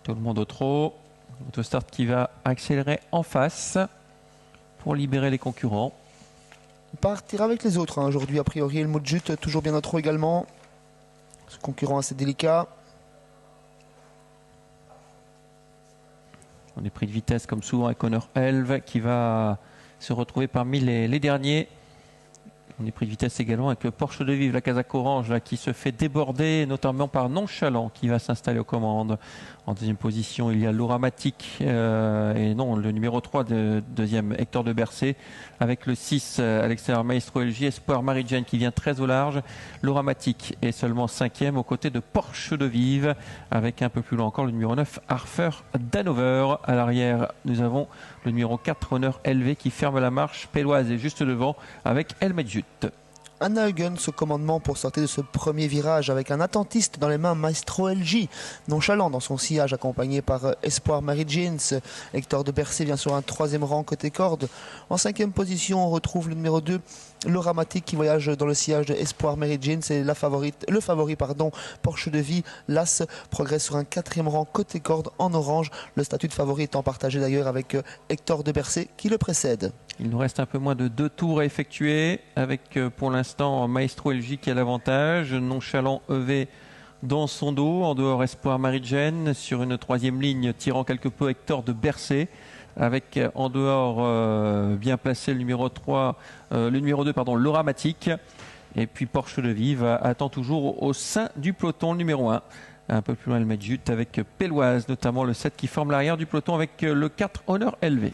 Tout le monde au trot. Autostart qui va accélérer en face pour libérer les concurrents. On partira avec les autres aujourd'hui, a priori. Le Mojut toujours bien au trot également. Ce concurrent assez délicat. On est pris de vitesse comme souvent avec Honor Elve qui va se retrouver parmi les derniers. On est pris de vitesse également avec le Porsche de Vive, la Casaque Orange là, qui se fait déborder notamment par Nonchalant qui va s'installer aux commandes. En deuxième position, il y a Lauramatic et non, le numéro 3 de deuxième, Hector de Bercé, avec le 6 à l'extérieur, Maestro LJ, Espoir Marie-Jane qui vient très au large. Lauramatic est seulement cinquième aux côtés de Porsche de Vive, avec un peu plus loin encore le numéro 9, Arthur Danover. À l'arrière, nous avons le numéro 4, Honor LV qui ferme la marche. Péloise est juste devant avec Helmet Jut. Anna Huygens au commandement pour sortir de ce premier virage avec un attentiste dans les mains, Maestro LJ, nonchalant dans son sillage accompagné par Espoir Mary Jeans. Hector de Bercé vient sur un troisième rang côté corde. En cinquième position, on retrouve le numéro 2, Lauramatic qui voyage dans le sillage de Espoir Mary Jeans et le favori Porsche de Vie. L'As progresse sur un quatrième rang côté corde en orange. Le statut de favori étant partagé d'ailleurs avec Hector de Bercé qui le précède. Il nous reste un peu moins de 2 tours à effectuer avec pour l'instant Maestro LJ qui a l'avantage, Nonchalant EV dans son dos, en dehors Espoir Marie-Jane, sur une troisième ligne tirant quelque peu Hector de Bercé, avec en dehors bien placé le numéro 3, le numéro 2 pardon, Lauramatic, et puis Porsche de Vive attend toujours au sein du peloton le numéro 1. Un peu plus loin le Medjut avec Péloise, notamment le 7 qui forme l'arrière du peloton avec le 4 Honor LV.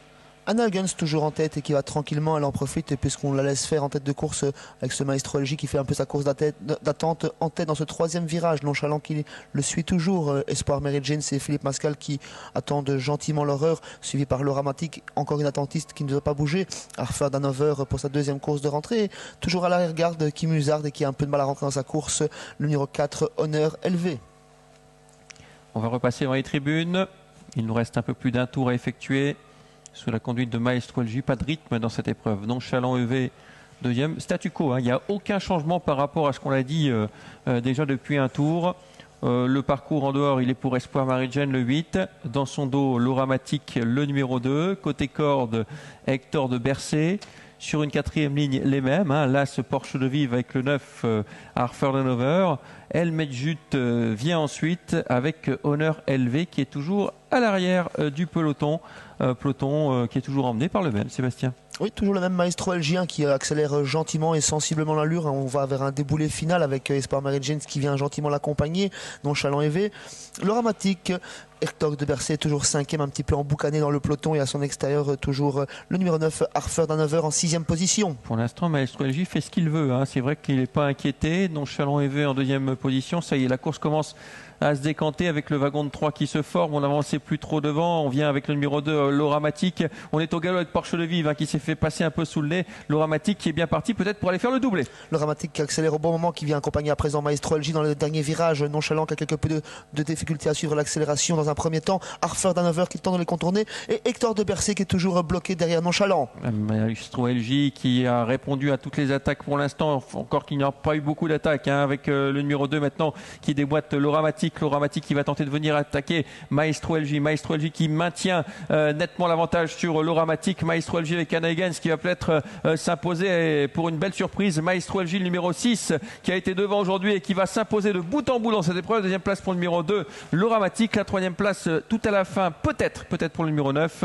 Anna Huygens toujours en tête et qui va tranquillement, elle en profite puisqu'on la laisse faire en tête de course avec ce Maestro LJ qui fait un peu sa course d'attente en tête dans ce troisième virage. Nonchalant qui le suit toujours, Espoir Mary Jane, c'est Philippe Mascal qui attendent gentiment leur heure, suivi par Lauramatic, encore une attentiste qui ne doit pas bouger. Arthur Danover pour sa deuxième course de rentrée, toujours à l'arrière-garde qui musarde et qui a un peu de mal à rentrer dans sa course, le numéro 4 Honor LV. On va repasser dans les tribunes, il nous reste un peu plus d'un tour à effectuer. Sous la conduite de Maestro LJ, pas de rythme dans cette épreuve. Nonchalant EV, deuxième. Statu quo, il n'y a aucun changement par rapport à ce qu'on l'a dit déjà depuis un tour. Le parcours en dehors, il est pour Espoir Marie-Jane, le 8. Dans son dos, Lauramatic, le numéro 2. Côté corde, Hector de Bercé. Sur une quatrième ligne, les mêmes. Là, ce Porsche de Vive avec le 9, Arthur Danover. Helmet Jut vient ensuite avec Honor LV qui est toujours à l'arrière du peloton. Peloton qui est toujours emmené par le même, Sébastien. Oui, toujours le même Maestro LJ qui accélère gentiment et sensiblement l'allure. On va vers un déboulé final avec Espoir Mary Jane qui vient gentiment l'accompagner. Nonchalant EV. Lauramatic, Hector de Bercé toujours cinquième, un petit peu emboucané dans le peloton et à son extérieur toujours le numéro 9, Arthur Danover en sixième position. Pour l'instant, Maestro LJ fait ce qu'il veut. C'est vrai qu'il n'est pas inquiété. Nonchalant EV en deuxième position. Ça y est, la course commence à se décanter avec le wagon de 3 qui se forme. On n'avançait plus trop devant. On vient avec le numéro 2, Lauramatic. On est au galop avec Porsche de Vive qui s'est fait passer un peu sous le nez. Lauramatic qui est bien parti peut-être pour aller faire le doublé. Lauramatic qui accélère au bon moment, qui vient accompagner à présent Maestro LJ dans le dernier virage. Nonchalant qui a quelque peu de difficulté à suivre l'accélération dans un premier temps. Arthur Danover qui tente de les contourner. Et Hector de Bercé qui est toujours bloqué derrière Nonchalant. Maestro LJ qui a répondu à toutes les attaques pour l'instant. Encore qu'il n'y a pas eu beaucoup d'attaques avec le numéro 2 maintenant qui déboîte Lauramatic. Lauramatic qui va tenter de venir attaquer Maestro LJ. Maestro LJ qui maintient nettement l'avantage sur Lauramatic. Maestro LJ avec Anna Huygens qui va peut-être s'imposer pour une belle surprise. Maestro LJ le numéro 6 qui a été devant aujourd'hui et qui va s'imposer de bout en bout dans cette épreuve. Deuxième place pour le numéro 2 Lauramatic. La troisième place tout à la fin peut-être pour le numéro 9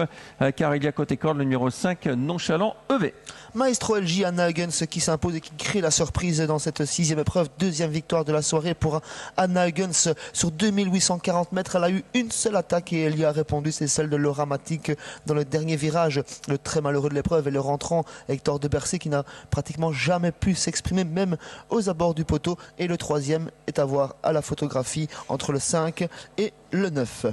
car il y a côté corde le numéro 5 Nonchalant EV. Maestro LJ, Anna Huygens qui s'impose et qui crée la surprise dans cette sixième épreuve. Deuxième victoire de la soirée pour Anna Huygens sur 2840 mètres. Elle a eu une seule attaque et elle y a répondu, c'est celle de Lauramatic dans le dernier virage. Le très malheureux de l'épreuve et le rentrant Hector de Bercé qui n'a pratiquement jamais pu s'exprimer même aux abords du poteau. Et le troisième est à voir à la photographie entre le 5 et le 9.